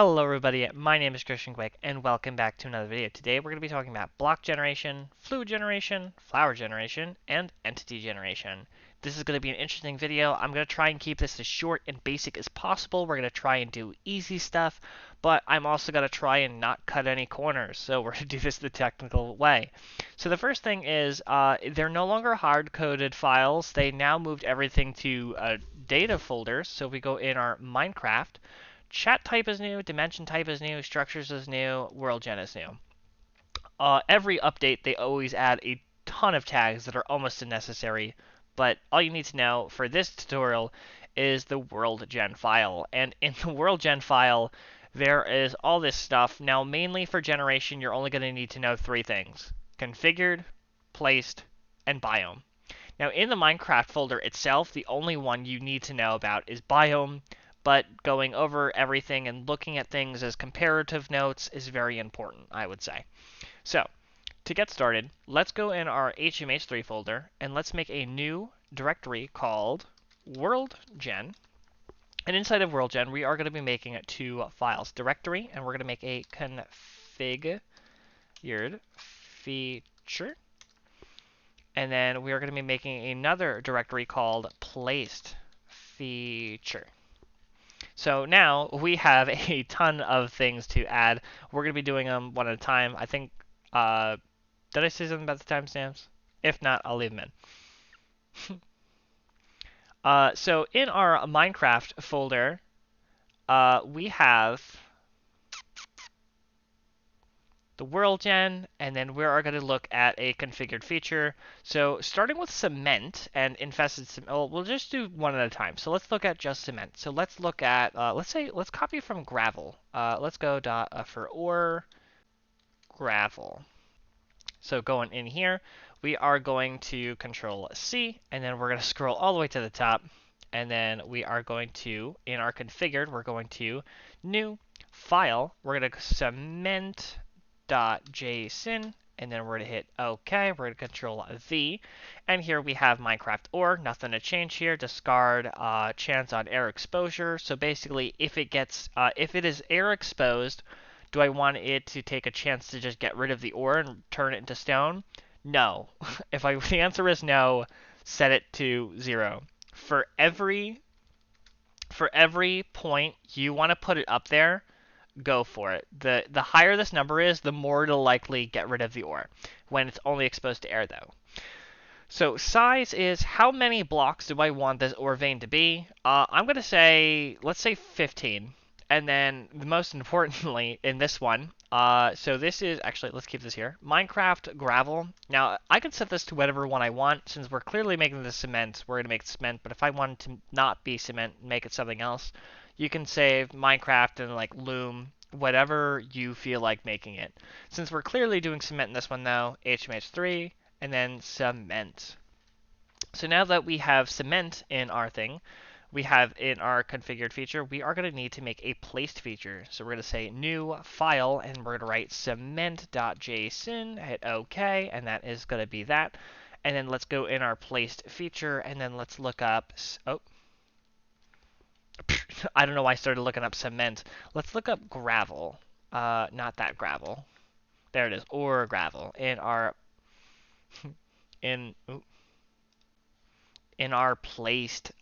Hello everybody, my name is Christian Quick and welcome back to another video. Today we're going to be talking about block generation, fluid generation, flower generation, and entity generation. This is going to be an interesting video. I'm going to try and keep this as short and basic as possible. We're going to try and do easy stuff, but I'm also going to try and not cut any corners. So we're going to do this the technical way. So the first thing is they're no longer hard-coded files. They now moved everything to data folders. So if we go in our Minecraft, chat type is new, dimension type is new, structures is new, world gen is new. Every update, they always add a ton of tags that are almost unnecessary, but all you need to know for this tutorial is the world gen file. And in the world gen file, there is all this stuff. Now, mainly for generation, you're only going to need to know three things: configured, placed, and biome. Now, in the Minecraft folder itself, the only one you need to know about is biome, but going over everything and looking at things as comparative notes is very important, I would say. So, to get started, let's go in our HMH3 folder and let's make a new directory called worldgen. And inside of worldgen, we are going to be making two files: directory, and we're going to make a configured feature. And then we are going to be making another directory called placed feature. So now we have a ton of things to add. We're going to be doing them one at a time. I think, did I say something about the timestamps? If not, I'll leave them in. So in our Minecraft folder, we have the world gen, and then we are going to look at a configured feature. So starting with cement and infested cement, well, we'll just do one at a time. So let's look at just cement. So let's look at, let's copy from gravel. Let's go for ore gravel. So going in here, we are going to Control C, and then we're going to scroll all the way to the top, and then we are going to, in our configured, we're going to new file. We're going to cement.json, and then we're going to hit OK. We're going to Control V, and here we have Minecraft ore. Nothing to change here. Discard chance on air exposure. So basically, if it is air exposed, do I want it to take a chance to just get rid of the ore and turn it into stone? No. If the answer is no, set it to 0. For every point you want to put it up there, go for it. The higher this number is, the more it'll likely get rid of the ore when it's only exposed to air, though. So size is how many blocks do I want this ore vein to be? I'm going to say, let's say 15. And then, most importantly, in this one, so this is, actually, let's keep this here, Minecraft gravel. Now, I can set this to whatever one I want. Since we're clearly making this cement, we're going to make it cement. But if I wanted to not be cement, make it something else, you can save Minecraft and, like, loom, whatever you feel like making it. Since we're clearly doing cement in this one, though, HMH3, and then cement. So now that we have cement in our thing, we have in our configured feature, we are going to need to make a placed feature. So we're going to say new file, and we're going to write cement.json, hit OK, and that is going to be that. And then let's go in our placed feature, and then let's look up, oh, I don't know why I started looking up cement. Let's look up gravel, not that gravel. There it is, or gravel, in our, in our placed,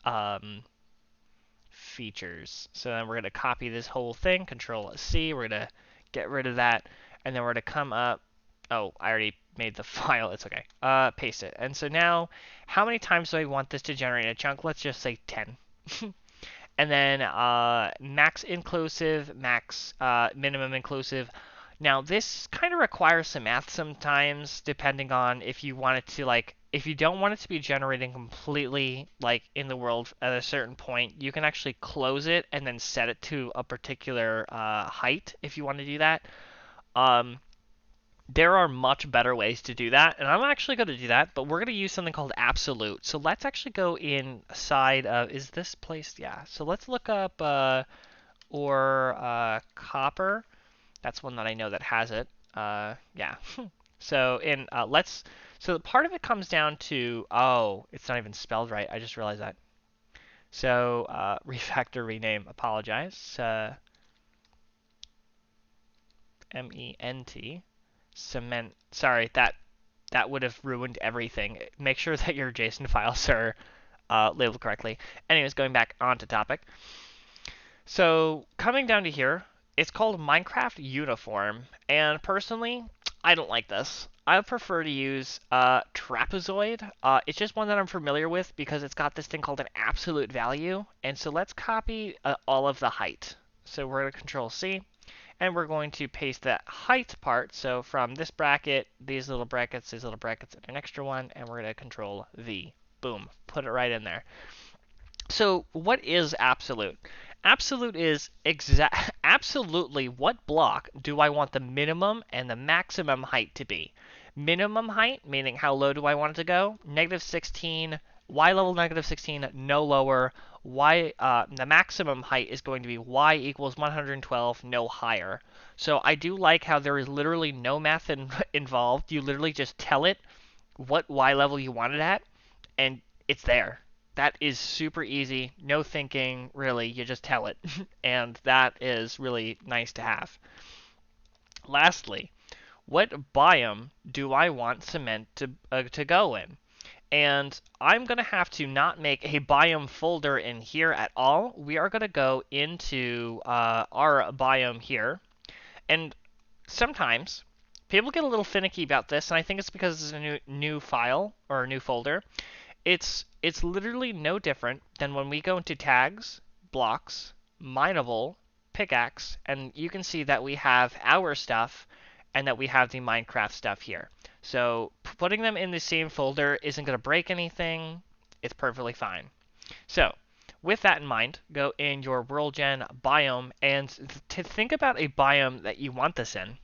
features. So then we're going to copy this whole thing, Control C, we're going to get rid of that, and then we're going to come up, oh, I already made the file, it's okay, paste it. And so now, how many times do I want this to generate a chunk? Let's just say 10. And then max inclusive, max minimum inclusive. Now this kind of requires some math sometimes, depending on if you want it to, like, if you don't want it to be generating completely, like, in the world at a certain point, you can actually close it and then set it to a particular height if you want to do that. There are much better ways to do that, and I'm actually going to do that, but we're going to use something called absolute. So let's actually go inside of, is this placed? Yeah. So let's look up copper. That's one that I know that has it. Yeah. So so part of it comes down to, oh, it's not even spelled right. I just realized that. So refactor, rename, apologize. M-E-N-T, cement. Sorry, that would have ruined everything. Make sure that your JSON files are labeled correctly. Anyways, going back onto topic. So coming down to here, it's called Minecraft Uniform, and personally, I don't like this. I prefer to use trapezoid. It's just one that I'm familiar with because it's got this thing called an absolute value. And so let's copy all of the height. So we're going to Control C, and we're going to paste that height part. So from this bracket, these little brackets, and an extra one, and we're going to Control V. Boom, put it right in there. So what is absolute? Absolute is absolutely what block do I want the minimum and the maximum height to be. Minimum height, meaning how low do I want it to go? -16, y level -16, no lower. The maximum height is going to be y equals 112, no higher. So I do like how there is literally no math involved. You literally just tell it what y level you want it at, and it's there. That is super easy, no thinking, really, you just tell it. And that is really nice to have. Lastly, what biome do I want cement to go in? And I'm going to have to not make a biome folder in here at all. We are going to go into our biome here. And sometimes people get a little finicky about this, and I think it's because it's a new file or a new folder. It's literally no different than when we go into tags, blocks, mineable, pickaxe, and you can see that we have our stuff and that we have the Minecraft stuff here. So putting them in the same folder isn't going to break anything. It's perfectly fine. So with that in mind, go in your WorldGen biome and to think about a biome that you want this in.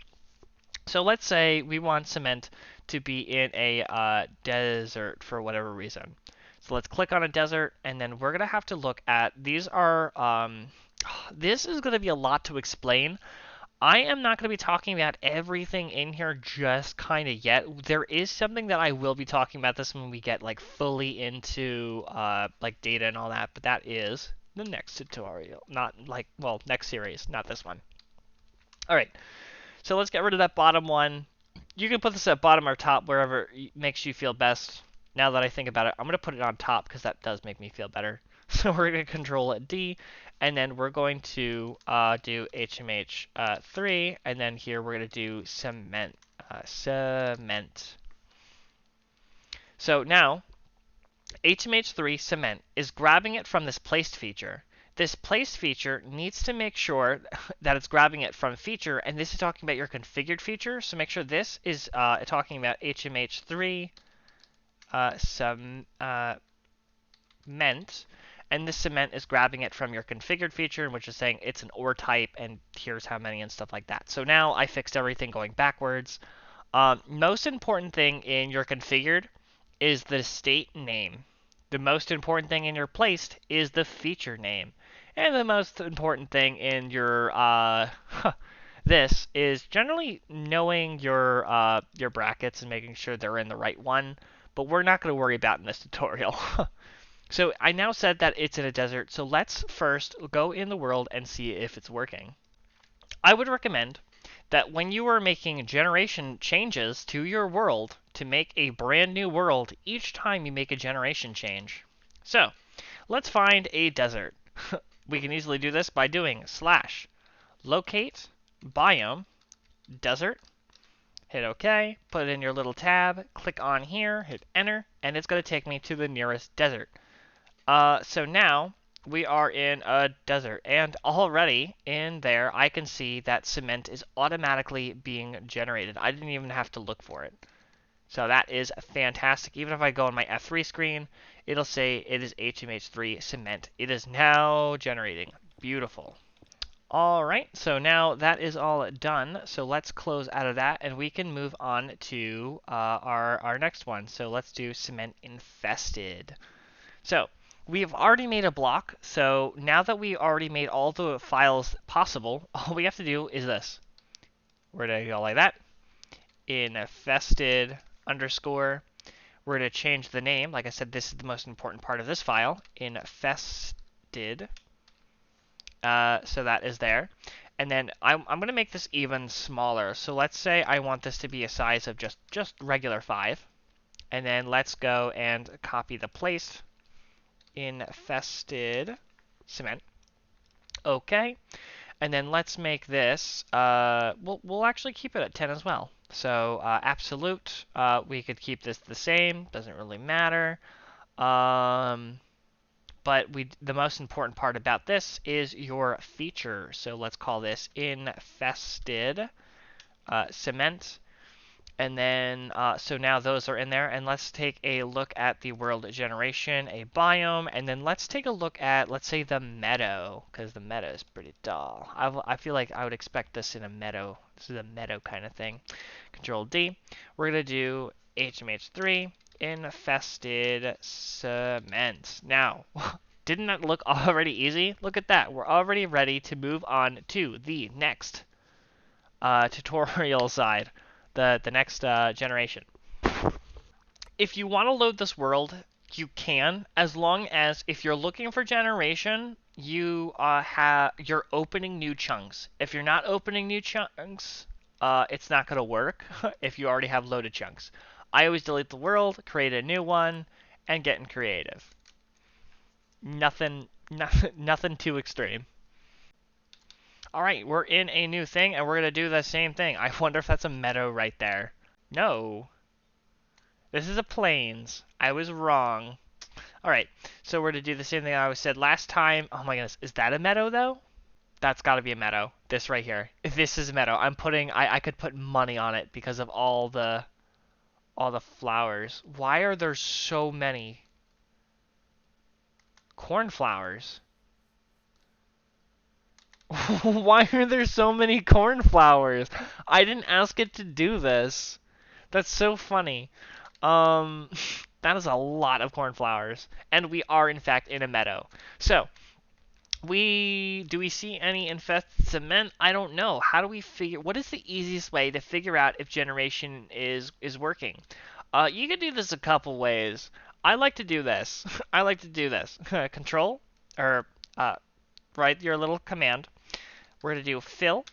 So let's say we want cement to be in a desert for whatever reason. So let's click on a desert, and then we're going to have to look at, these are, this is going to be a lot to explain. I am not going to be talking about everything in here just kind of yet. There is something that I will be talking about this when we get like fully into like data and all that, but that is the next tutorial. Not like, well, next series, not this one. All right. So let's get rid of that bottom one. You can put this at bottom or top, wherever makes you feel best. Now that I think about it, I'm going to put it on top because that does make me feel better. So we're going to Control D, and then we're going to do HMH3, and then here we're going to do cement. Cement. So now, HMH3 cement is grabbing it from this placed feature. This placed feature needs to make sure that it's grabbing it from feature, and this is talking about your configured feature. So make sure this is talking about HMH3 cement, and this cement is grabbing it from your configured feature, which is saying it's an ore type, and here's how many and stuff like that. So now I fixed everything going backwards. Most important thing in your configured is the state name. The most important thing in your placed is the feature name. And the most important thing in your this is generally knowing your brackets and making sure they're in the right one, but we're not going to worry about in this tutorial. So I now said that it's in a desert, so let's first go in the world and see if it's working. I would recommend that when you are making generation changes to your world to make a brand new world each time you make a generation change. So let's find a desert. We can easily do this by doing /locate biome desert. Hit OK, put it in your little tab, click on here, hit enter, and it's going to take me to the nearest desert. So now we are in a desert, and already in there I can see that cement is automatically being generated. I didn't even have to look for it. So that is fantastic. Even if I go on my F3 screen, it'll say it is HMH3 cement. It is now generating. Beautiful. All right, so now that is all done. So let's close out of that, and we can move on to our next one. So let's do cement infested. So we've already made a block. So now that we already made all the files possible, all we have to do is this. We're going to go like that. Infested underscore. We're going to change the name. Like I said, this is the most important part of this file. Infested. So that is there. And then I'm going to make this even smaller. So let's say I want this to be a size of just regular 5. And then let's go and copy the place infested cement. Okay. And then let's make this, we'll actually keep it at 10 as well. So absolute, we could keep this the same, doesn't really matter. But the most important part about this is your feature. So let's call this infested cement. And then, so now those are in there. And let's take a look at the world generation, a biome. And then let's take a look at, let's say, the meadow, because the meadow is pretty dull. I feel like I would expect this in a meadow. This is a meadow kind of thing. Control D. We're going to do HMH3, infested cement. Now, didn't that look already easy? Look at that. We're already ready to move on to the next tutorial side. The next generation. If you want to load this world, you can, as long as if you're looking for generation, you're opening new chunks. If you're not opening new chunks, it's not going to work if you already have loaded chunks. I always delete the world, create a new one, and get in creative. Nothing too extreme. All right, we're in a new thing, and we're going to do the same thing. I wonder if that's a meadow right there. No. This is a plains. I was wrong. All right, so we're going to do the same thing I said last time. Oh my goodness, is that a meadow though? That's got to be a meadow. This right here. If this is a meadow, I could put money on it because of all the flowers. Why are there so many cornflowers? Why are there so many cornflowers? I didn't ask it to do this. That's so funny. That is a lot of cornflowers. And we are, in fact, in a meadow. So, do we see any infested cement? I don't know. How do we figure, what is the easiest way to figure out if generation is working? You can do this a couple ways. I like to do this. I like to do this. Control, or, write your little command. We're going to do fill.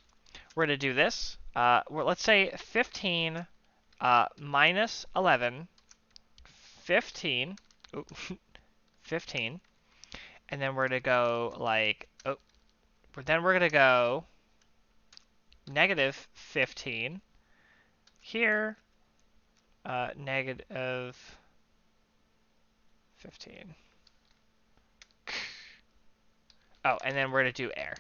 We're going to do this. Let's say 15 minus 11, 15, 15, and then we're going to go like, then we're going to go negative 15, here, negative 15. Oh, and then we're going to do air.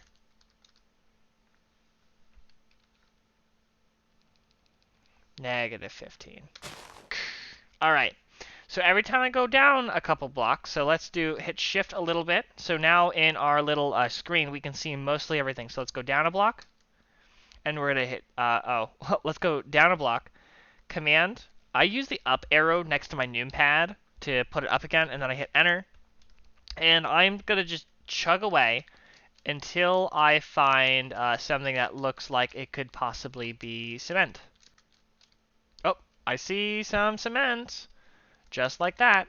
Negative 15. All right. So every time I go down a couple blocks, so let's hit shift a little bit. So now in our little screen, we can see mostly everything. So let's go down a block, and we're going to hit, let's go down a block. Command, I use the up arrow next to my numpad to put it up again, and then I hit enter. And I'm going to just chug away until I find something that looks like it could possibly be cement. Oh, I see some cement. Just like that.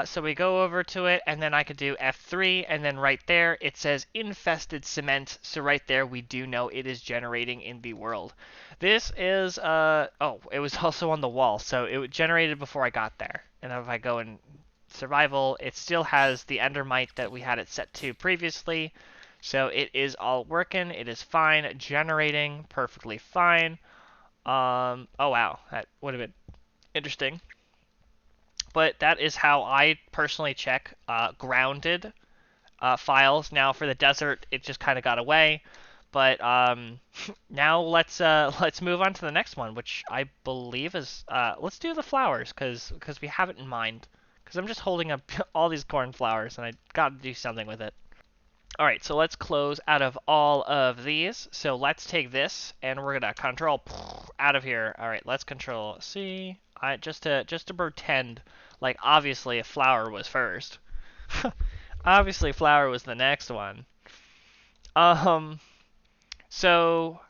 So we go over to it, and then I could do F3, and then right there it says infested cement. So right there we do know it is generating in the world. This is, oh, it was also on the wall, so it generated before I got there. And if I go in survival, it still has the endermite that we had it set to previously. So it is all working. It is fine, generating perfectly fine. Oh wow, that would have been interesting. But that is how I personally check grounded files. Now for the desert, it just kind of got away. But now let's move on to the next one, which I believe is let's do the flowers because we have it in mind. Because I'm just holding up all these cornflowers and I got to do something with it. All right, so let's close out of all of these. So let's take this and we're gonna control out of here. All right, let's control C. Just to pretend like obviously a flower was first. Obviously flower was the next one. So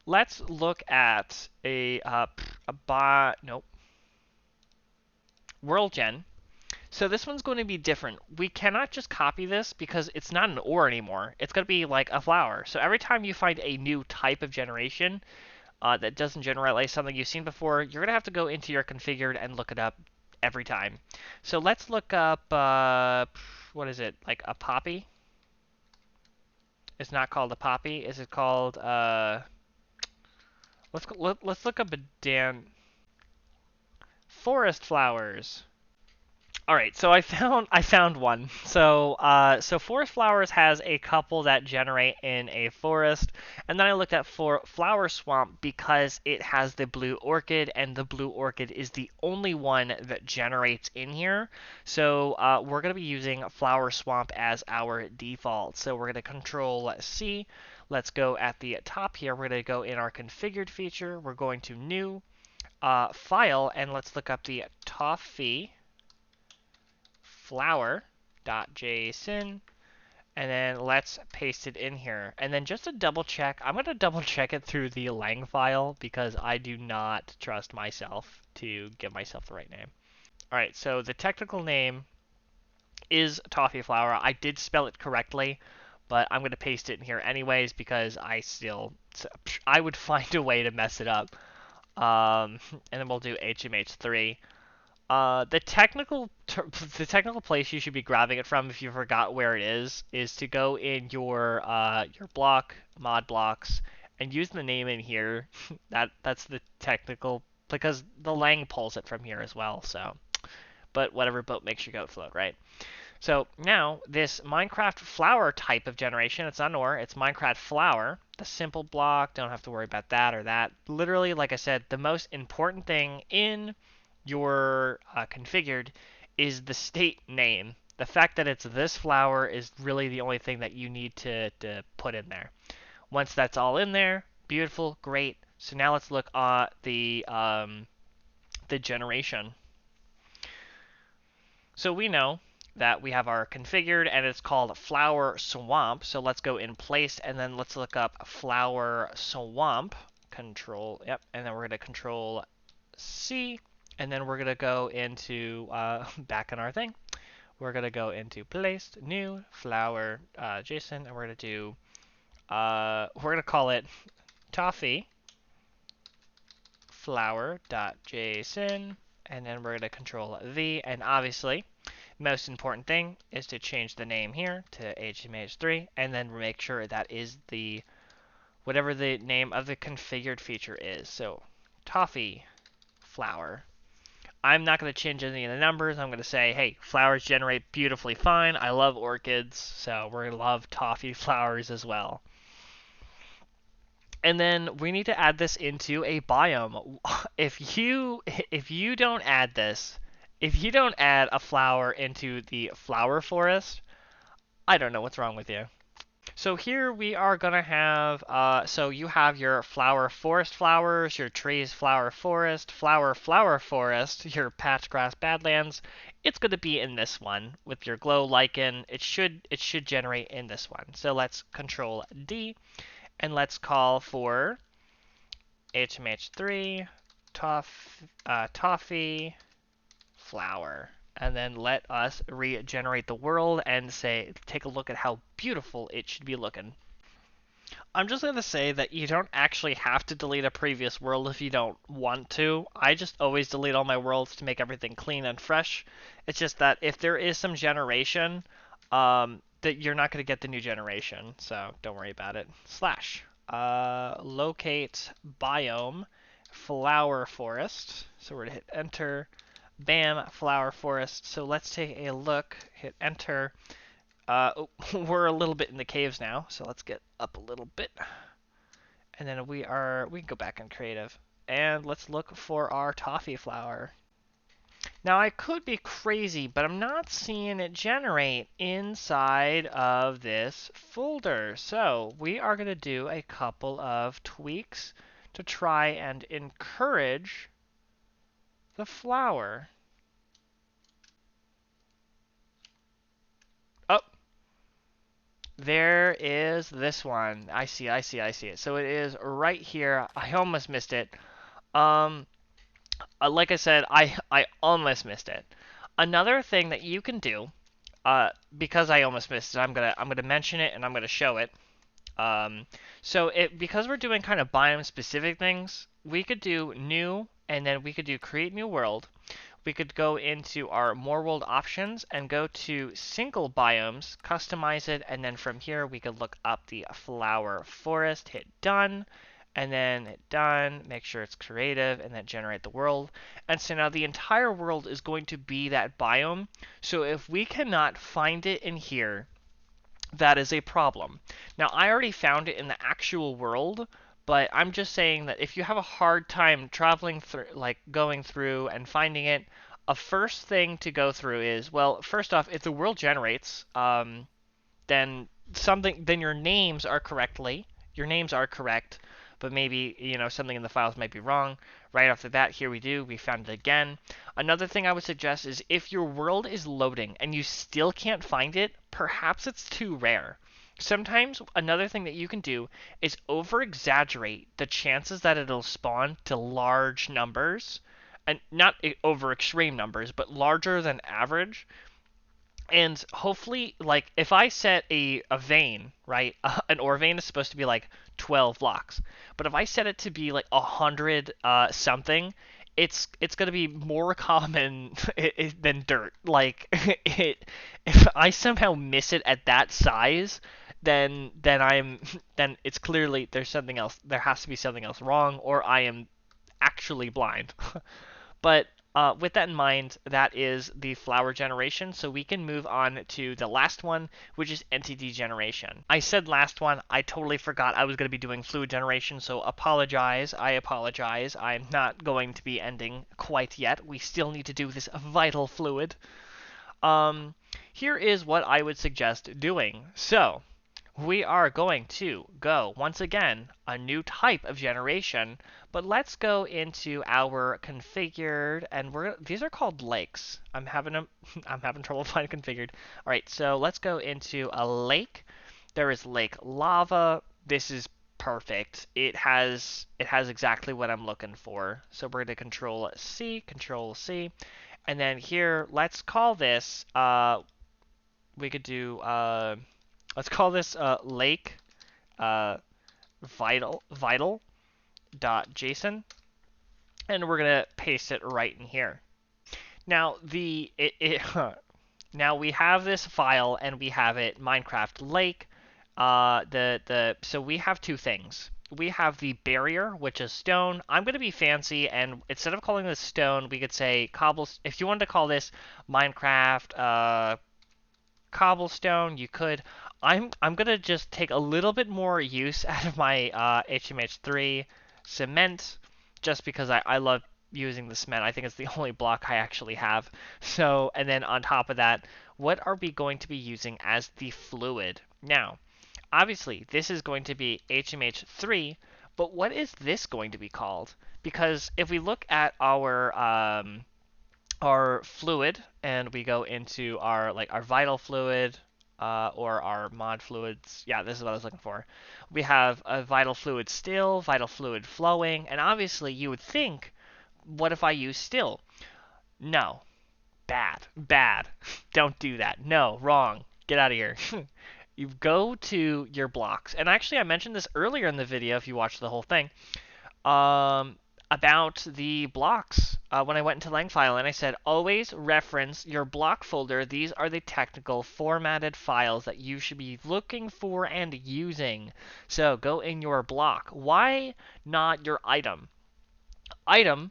let's look at nope. World gen. So this one's going to be different. We cannot just copy this because it's not an ore anymore. It's going to be like a flower. So every time you find a new type of generation that doesn't generate like something you've seen before, you're going to have to go into your configured and look it up every time. So let's look up, what is it, like a poppy? It's not called a poppy. Is it called, let's look up a damn forest flowers. All right, so I found one. So forest flowers has a couple that generate in a forest, and then I looked at for flower swamp because it has the blue orchid, and the blue orchid is the only one that generates in here. So we're gonna be using flower swamp as our default. So we're gonna Control C. Let's go at the top here. We're gonna go in our configured feature. We're going to New, File, and let's look up the toffee flower.json, and then let's paste it in here. And then just to double check, I'm going to double check it through the lang file because I do not trust myself to give myself the right name. All right, so the technical name is toffee flower. I did spell it correctly, but I'm going to paste it in here anyways because I would find a way to mess it up. And then we'll do HMH3. The technical place you should be grabbing it from if you forgot where it is to go in your block mod blocks and use the name in here. That's the technical, because the lang pulls it from here as well. So, but whatever boat makes your goat float, right? So now this Minecraft flower type of generation, it's not an ore, it's Minecraft flower. The simple block, don't have to worry about that or that. Literally, like I said, the most important thing in your configured is the state name. The fact that it's this flower is really the only thing that you need to put in there. Once that's all in there, beautiful, great. So now let's look at the generation. So we know that we have our configured and it's called flower swamp. So let's go in place and then let's look up flower swamp. Control, yep, and then we're going to Control C, and then we're going to go into back in our thing. We're going to go into placed, new, flower, JSON, and we're going to do, we're going to call it toffee flower.json, and then we're going to Control V, and obviously, most important thing is to change the name here to HMH3, and then make sure that is the whatever the name of the configured feature is. So toffee flower. I'm not going to change any of the numbers. I'm going to say, hey, flowers generate beautifully fine. I love orchids, so we're going to love toffee flowers as well. And then we need to add this into a biome. If you don't add this, if you don't add a flower into the flower forest, I don't know what's wrong with you. So here we are gonna have, so you have your flower forest flowers, your trees flower forest, flower forest, your patch grass badlands. It's gonna be in this one with your glow lichen. It should generate in this one. So let's Control D, and let's call for HMH3 toffee flower. And then let us regenerate the world and say, take a look at how beautiful it should be looking. I'm just going to say that you don't actually have to delete a previous world if you don't want to. I just always delete all my worlds to make everything clean and fresh. It's just that if there is some generation, that you're not going to get the new generation, so don't worry about it. Slash locate biome flower forest. So we're going to hit enter. Bam, flower forest. So let's take a look. Hit enter. We're a little bit in the caves now, so let's get up a little bit. And then we can go back in creative. And let's look for our toffee flower. Now I could be crazy, but I'm not seeing it generate inside of this folder. So we are going to do a couple of tweaks to try and encourage the flower. Oh, there is this one. I see it. So it is right here. I almost missed it. Like I said, I almost missed it. Another thing that you can do, because I almost missed it, I'm gonna mention it and I'm gonna show it. So because we're doing kind of biome specific things, we could do new and then we could do create new world. We could go into our more world options and go to single biomes, customize it, and then from here we could look up the flower forest, hit done, and then hit done, make sure it's creative, and then generate the world. And so now the entire world is going to be that biome. So if we cannot find it in here, that is a problem. Now, I already found it in the actual world, but I'm just saying that if you have a hard time traveling through, like going through and finding it, a first thing to go through is, well, first off, if the world generates, then your names are correct, but maybe something in the files might be wrong. Right off the bat, here we found it again. Another thing I would suggest is if your world is loading and you still can't find it, perhaps it's too rare. Sometimes another thing that you can do is over exaggerate the chances that it'll spawn to large numbers, and not over extreme numbers, but larger than average. And hopefully, like, if I set a vein, right, an ore vein is supposed to be like 12 blocks, but if I set it to be like 100 something, it's gonna be more common than dirt. Like, if I somehow miss it at that size, then it's clearly there's something else. There has to be something else wrong, or I am actually blind. But with that in mind, that is the flower generation. So we can move on to the last one, which is entity generation. I said last one. I totally forgot I was going to be doing fluid generation, so apologize. I apologize. I'm not going to be ending quite yet. We still need to do this vital fluid. Here is what I would suggest doing. So we are going to go, once again, a new type of generation, but let's go into our configured, and these are called lakes. I'm having trouble finding configured. All right, so let's go into a lake. There is lake lava. This is perfect. It has exactly what I'm looking for. So we're going to control C, and then here, let's call this, we could do, let's call this lake vital dot JSON, and we're gonna paste it right in here. Now now we have this file and we have it Minecraft lake. So we have two things. We have the barrier, which is stone. I'm gonna be fancy, and instead of calling this stone, we could say cobble. If you wanted to call this Minecraft cobblestone, you could. I'm gonna just take a little bit more use out of my HMH3 cement, just because I love using the cement. I think it's the only block I actually have. So, and then on top of that, what are we going to be using as the fluid? Now, obviously, this is going to be HMH3, but what is this going to be called? Because if we look at our fluid and we go into our vital fluid or our mod fluids. Yeah, this is what I was looking for. We have a vital fluid still, vital fluid flowing, and obviously you would think, what if I use still? No. Bad. Don't do that. No, wrong. Get out of here. You go to your blocks. And actually I mentioned this earlier in the video if you watched the whole thing. About the blocks when I went into lang file, and I said always reference your block folder. These are the technical formatted files that you should be looking for and using. So go in your block. Why not your item? Item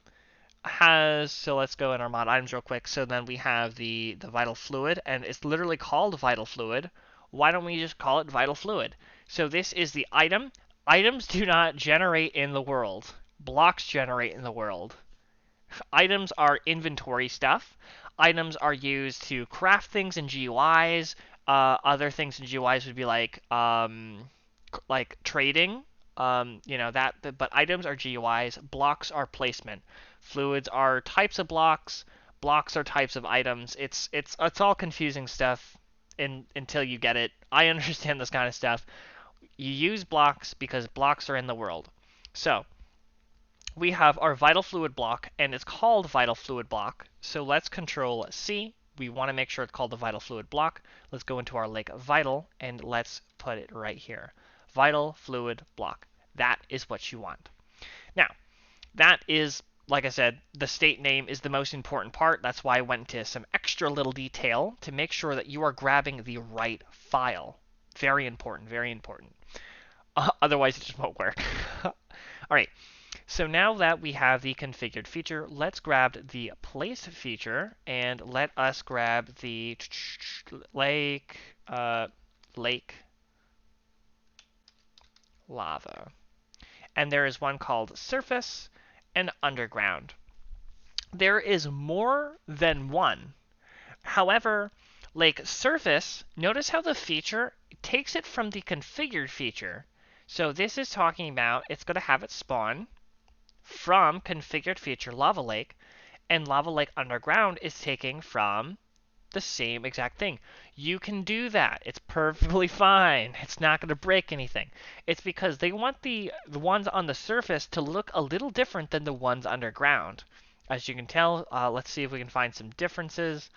has, so let's go in our mod items real quick. So then we have the vital fluid, and it's literally called vital fluid. Why don't we just call it vital fluid? So this is the item. Items do not generate in the world. Blocks generate in the world. Items are inventory stuff. Items are used to craft things in GUIs. Other things in GUIs would be like trading. But items are GUIs. Blocks are placement. Fluids are types of blocks. Blocks are types of items. It's all confusing stuff until you get it. I understand this kind of stuff. You use blocks because blocks are in the world. So we have our vital fluid block, and it's called vital fluid block. So let's control C. We want to make sure it's called the vital fluid block. Let's go into our lake vital, and let's put it right here. Vital fluid block. That is what you want. Now, that is, like I said, the state name is the most important part. That's why I went into some extra little detail to make sure that you are grabbing the right file. Very important, very important. Otherwise, it just won't work. All right. So now that we have the configured feature, let's grab the place feature and let us grab the lake lava. And there is one called surface and underground. There is more than one. However, lake surface, notice how the feature takes it from the configured feature. So this is talking about it's going to have it spawn from configured feature lava lake, and lava lake underground is taking from the same exact thing. You can do that. It's perfectly fine. It's not going to break anything. It's because they want the ones on the surface to look a little different than the ones underground. As you can tell, let's see if we can find some differences.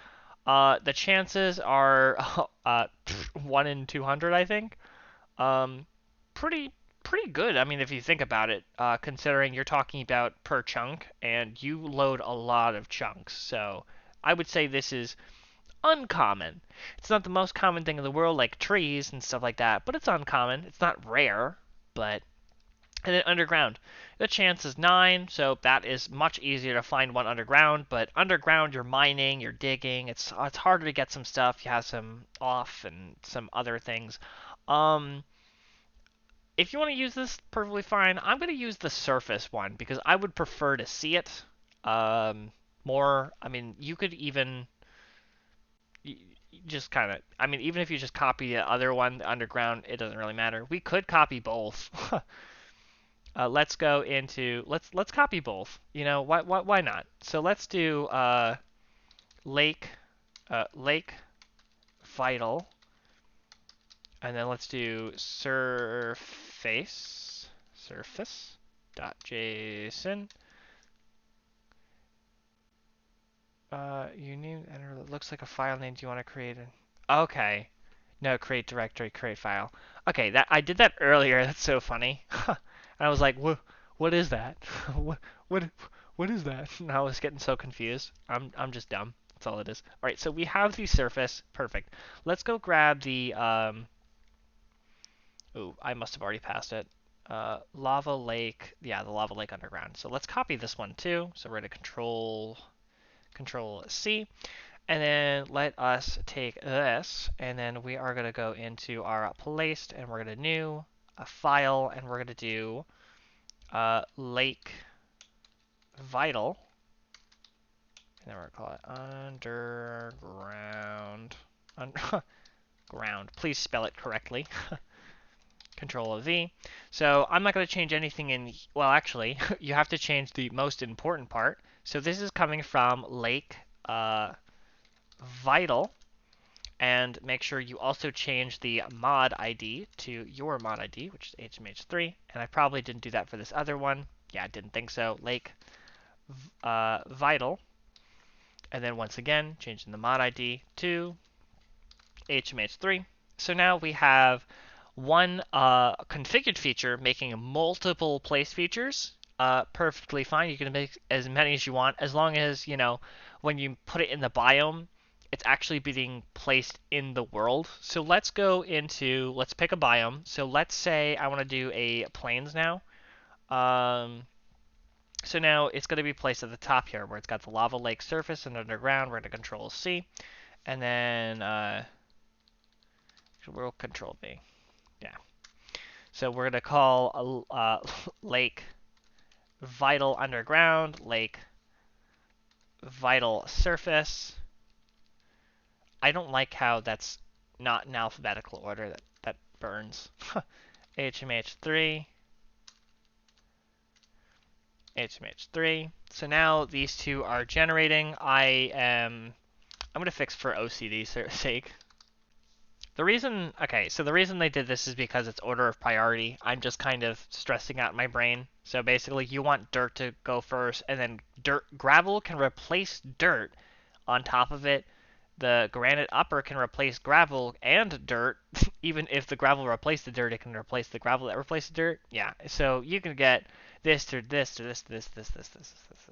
The chances are 1 in 200, I think. Um, pretty good. I mean, if you think about it, considering you're talking about per chunk, and you load a lot of chunks. So I would say this is uncommon. It's not the most common thing in the world, like trees and stuff like that, but it's uncommon. It's not rare, but. And then underground, the chance is 9, so that is much easier to find one underground. But underground, you're mining, you're digging. It's harder to get some stuff. You have some off and some other things. If you want to use this, perfectly fine. I'm going to use the surface one because I would prefer to see it more. I mean, you could even just kind of, I mean, even if you just copy the other one, the underground, it doesn't really matter. We could copy both. Let's go into, let's copy both. You know, why not? So let's do lake vital, and then let's do surface.json. You need enter. It looks like a file name. Do you want to create it? Okay. No, create directory, create file. Okay, that I did that earlier. That's so funny. And I was like, what is that? what what what is that? And I was getting so confused. I'm just dumb. That's all it is. All right, so we have the surface. Perfect. Let's go grab the Ooh, I must have already passed it. Lava lake. Yeah, the lava lake underground. So let's copy this one too. So we're going to Control C. And then let us take this, and then we are going to go into our placed, and we're going to new a file, and we're going to do lake vital, and then we're going to call it underground. Ground. Please spell it correctly. Control V. So I'm not going to change anything in, well, actually, you have to change the most important part. So this is coming from lake vital, and make sure you also change the mod ID to your mod ID, which is HMH3, and I probably didn't do that for this other one. Yeah, I didn't think so. Lake vital, and then once again, changing the mod ID to HMH3. So now we have one configured feature making multiple place features. Perfectly fine. You can make as many as you want, as long as, you know, when you put it in the biome, it's actually being placed in the world. So let's go into, let's pick a biome. So let's say I want to do a plains now. So now it's going to be placed at the top here where it's got the lava lake surface and underground. We're going to Control C. And then we'll Control V. Yeah. So we're going to call lake vital underground, lake vital surface. I don't like how that's not in alphabetical order. That burns. HMH3. HMH3. So now these two are generating. I'm going to fix for OCD's sake. So the reason they did this is because it's order of priority. I'm just kind of stressing out my brain. So basically, you want dirt to go first, and then gravel can replace dirt on top of it. The granite upper can replace gravel and dirt. Even if the gravel replaced the dirt, it can replace the gravel that replaced the dirt. Yeah, so you can get this to this to this to this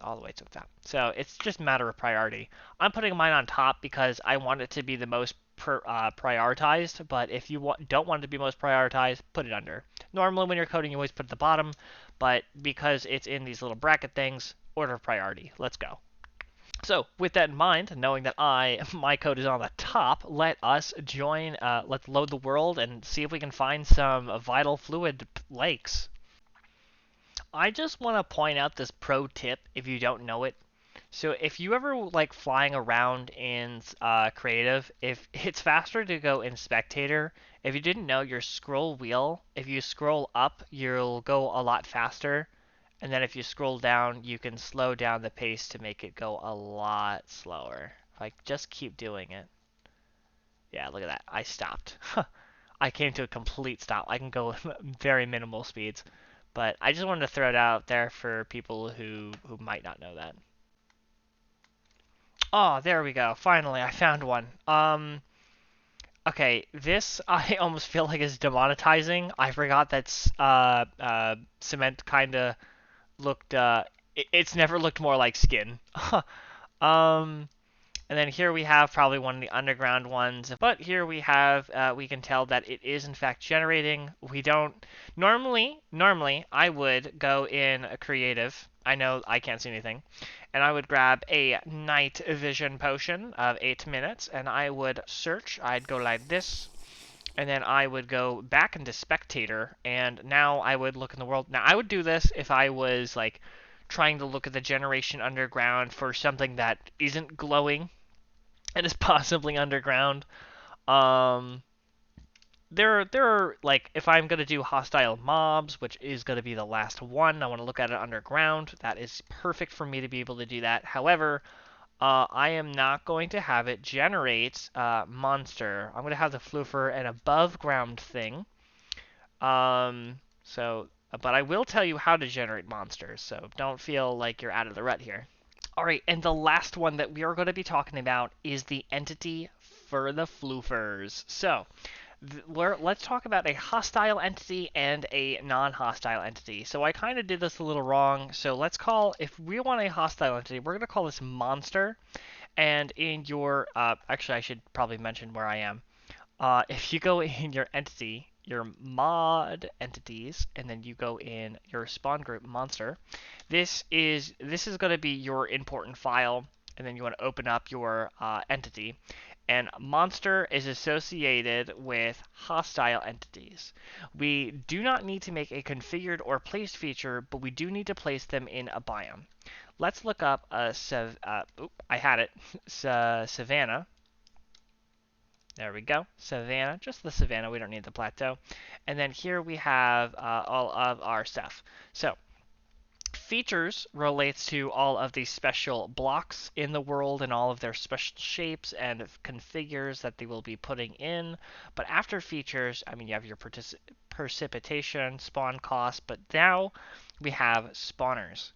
all the way to the top. So it's just a matter of priority. I'm putting mine on top because I want it to be the most prioritized, but if you don't want it to be most prioritized, put it under. Normally when you're coding, you always put it at the bottom, but because it's in these little bracket things, order of priority. Let's go. So with that in mind, knowing that my code is on the top, let us join, let's load the world and see if we can find some vital fluid lakes. I just want to point out this pro tip if you don't know it. So if you ever like flying around in creative, if it's faster to go in spectator. If you didn't know, your scroll wheel, if you scroll up, you'll go a lot faster. And then if you scroll down, you can slow down the pace to make it go a lot slower. Like, just keep doing it. Yeah, look at that. I stopped. I came to a complete stop. I can go very minimal speeds. But I just wanted to throw it out there for people who might not know that. Oh, there we go. Finally, I found one. Okay, this I almost feel like is demonetizing. I forgot that cement kind of looked it's never looked more like skin. um and then here we have probably one of the underground ones, but here we have we can tell that it is in fact generating. We don't normally I would go in a creative. I know I can't see anything. And I would grab a night vision potion of 8 minutes and I would search. I'd go like this, and then I would go back into spectator, and now I would look in the world. Now I would do this if I was like trying to look at the generation underground for something that isn't glowing and is possibly underground. Um, there are like if I'm gonna do hostile mobs, which is gonna be the last one, I want to look at it underground. That is perfect for me to be able to do that. However, I am not going to have it generate monster. I'm going to have the floofer an above ground thing. But I will tell you how to generate monsters, so don't feel like you're out of the rut here. Alright, and the last one that we are going to be talking about is the entity for the floofers. So, let's talk about a hostile entity and a non-hostile entity. So I kind of did this a little wrong. So let's call, if we want a hostile entity, we're going to call this monster. And in your, actually I should probably mention where I am. If you go in your entity, your mod entities, and then you go in your spawn group monster, this is going to be your important file, and then you want to open up your entity. And monster is associated with hostile entities. We do not need to make a configured or placed feature, but we do need to place them in a biome. Let's look up I had it, Savannah. There we go, Savannah, just the Savannah, we don't need the plateau. And then here we have all of our stuff. So, features relates to all of these special blocks in the world and all of their special shapes and configures that they will be putting in. But after features, I mean, you have your precipitation, spawn cost, but now we have spawners.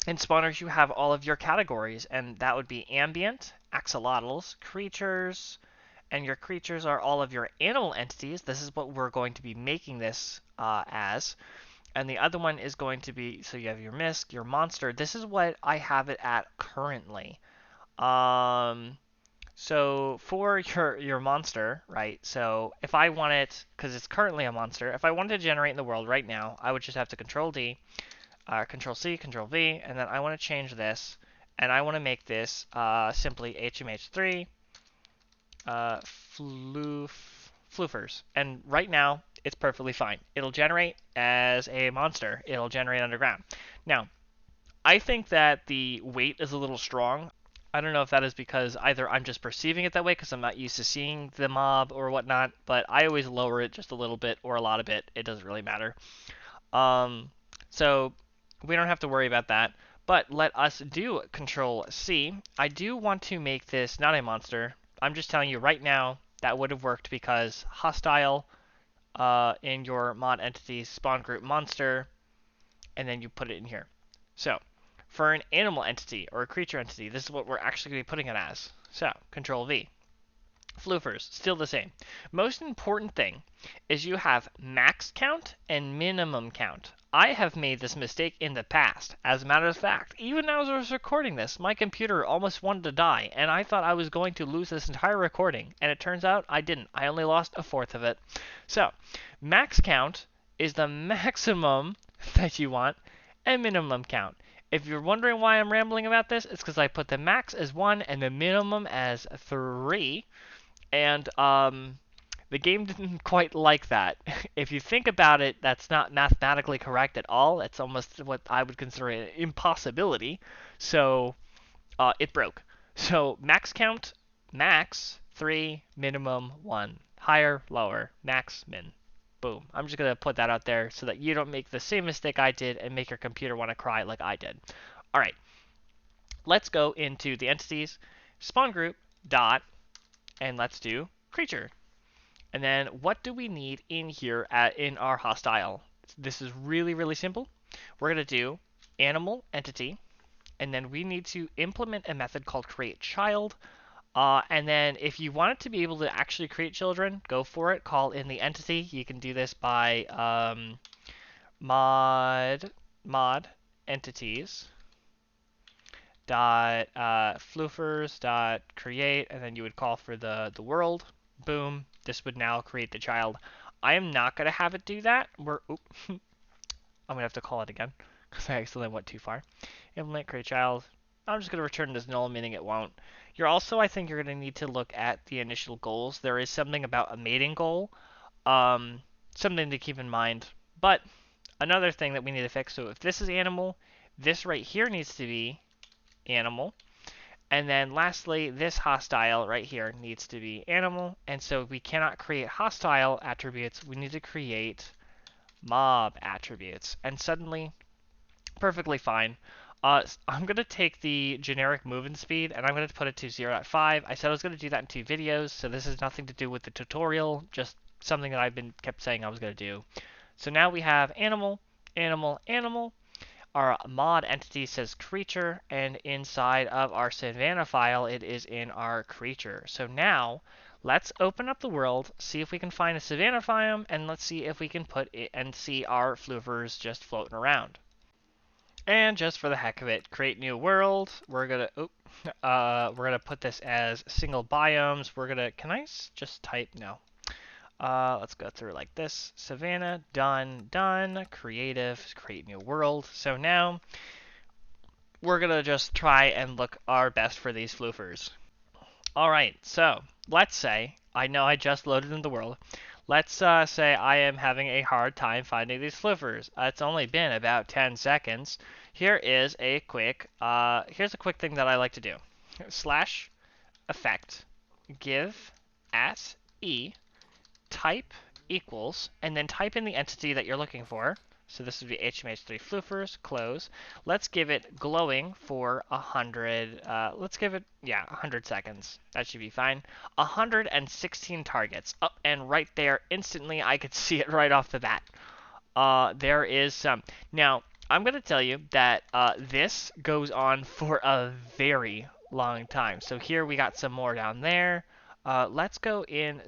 In spawners, you have all of your categories, and that would be ambient, axolotls, creatures, and your creatures are all of your animal entities. This is what we're going to be making this as. And the other one is going to be, so you have your misc, your monster. This is what I have it at currently. So for your monster, right? So if I want it, because it's currently a monster, if I wanted to generate in the world right now, I would just have to Control D, Control C, Control V, and then I want to change this, and I want to make this simply HMH3 floofers. And right now, it's perfectly fine. It'll generate as a monster. It'll generate underground. Now, I think that the weight is a little strong. I don't know if that is because either I'm just perceiving it that way because I'm not used to seeing the mob or whatnot, but I always lower it just a little bit or a lot of it. It doesn't really matter. So we don't have to worry about that. But let us do Control C. I do want to make this not a monster. I'm just telling you right now, that would have worked because hostile in your mod entity spawn group monster, and then you put it in here. So for an animal entity or a creature entity, this is what we're actually going to be putting it as. So Control V. Floofers, still the same. Most important thing is you have max count and minimum count. I have made this mistake in the past. As a matter of fact, even as I was recording this, my computer almost wanted to die, and I thought I was going to lose this entire recording, and it turns out I didn't. I only lost a fourth of it. So, max count is the maximum that you want, and minimum count. If you're wondering why I'm rambling about this, it's because I put the max as 1 and the minimum as 3. And the game didn't quite like that. If you think about it, that's not mathematically correct at all. That's almost what I would consider an impossibility. So it broke. So max count, max 3, minimum 1. Higher, lower, max, min. Boom. I'm just going to put that out there so that you don't make the same mistake I did and make your computer want to cry like I did. All right. Let's go into the entities, spawn group, dot, and let's do creature. And then what do we need in here in our hostile? This is really, really simple. We're going to do animal entity, and then we need to implement a method called create child. And then if you want it to be able to actually create children, go for it. Call in the entity. You can do this by mod entities dot floofers dot create, and then you would call for the world. Boom. This would now create the child. I am not going to have it do that. I'm going to have to call it again because I accidentally went too far. Implement create child. I'm just going to return this null, meaning it won't. I think you're going to need to look at the initial goals. There is something about a mating goal, something to keep in mind. But another thing that we need to fix, so if this is animal, this right here needs to be animal. And then lastly, this hostile right here needs to be animal. And so we cannot create hostile attributes. We need to create mob attributes. And suddenly, perfectly fine. I'm going to take the generic movement speed and I'm going to put it to 0.5. I said I was going to do that in 2 videos, so this has nothing to do with the tutorial, just something that I've been kept saying I was going to do. So now we have animal, animal, animal. Our mod entity says creature, and inside of our Savannah file, it is in our creature. So now, let's open up the world, see if we can find a Savannah biome, and let's see if we can put it and see our floofers just floating around. And just for the heck of it, create new world. We're gonna put this as single biomes. Can I just type? No. Let's go through like this. Savannah, done, done. Creative, create new world. So now we're going to just try and look our best for these floofers. All right, so let's say, I know I just loaded in the world. Let's say I am having a hard time finding these floofers. It's only been about 10 seconds. Here's a quick thing that I like to do. Slash effect give at e type equals, and then type in the entity that you're looking for. So this would be HMH3 floofers, close. Let's give it glowing for 100, let's give it, 100 seconds. That should be fine. 116 targets. Oh, and right there, instantly, I could see it right off the bat. There is some. Now, I'm going to tell you that this goes on for a very long time. So here we got some more down there. Let's go in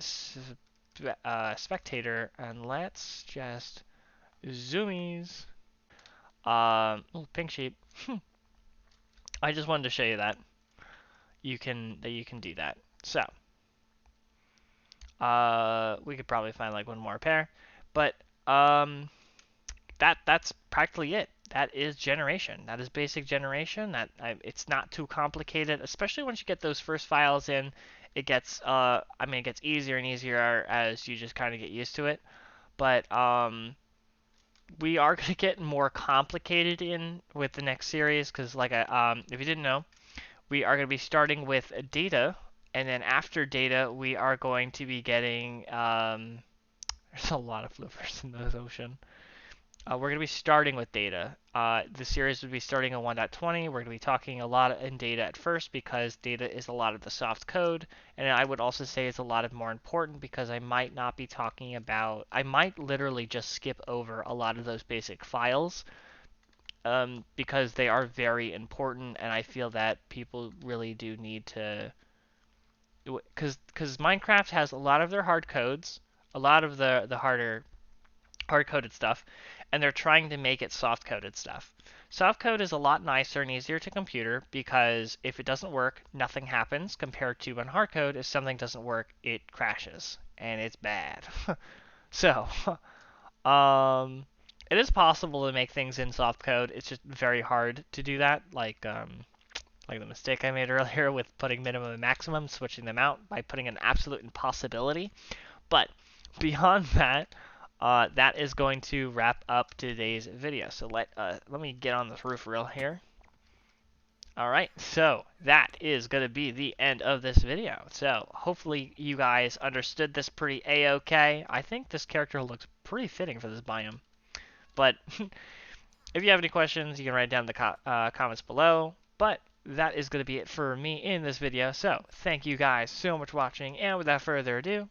spectator, and let's just zoomies. Pink sheep. I just wanted to show you that you can do that. So we could probably find like one more pair, but that's practically it. That is generation. That is basic generation. It's not too complicated, especially once you get those first files in. It gets it gets easier and easier as you just kind of get used to it. But we are going to get more complicated in with the next series because, like, if you didn't know, we are going to be starting with data, and then after data, we are going to be getting there's a lot of floofers in the ocean. We're going to be starting with data. The series would be starting on 1.20. We're going to be talking a lot in data at first because data is a lot of the soft code. And I would also say it's a lot of more important because I might not be talking about, I might literally just skip over a lot of those basic files because they are very important. And I feel that people really do need to, because Minecraft has a lot of their hard codes, a lot of the hard coded stuff, and they're trying to make it soft coded stuff. Soft code is a lot nicer and easier to computer because if it doesn't work, nothing happens compared to when hard code, if something doesn't work, it crashes and it's bad. So, um, it is possible to make things in soft code. It's just very hard to do that. Like the mistake I made earlier with putting minimum and maximum, switching them out by putting an absolute impossibility. But beyond that, that is going to wrap up today's video. So let me get on this roof real here. All right, so that is going to be the end of this video. So hopefully you guys understood this pretty a-okay. I think this character looks pretty fitting for this biome. But if you have any questions, you can write down in the comments below. But that is going to be it for me in this video. So thank you guys so much for watching, and without further ado,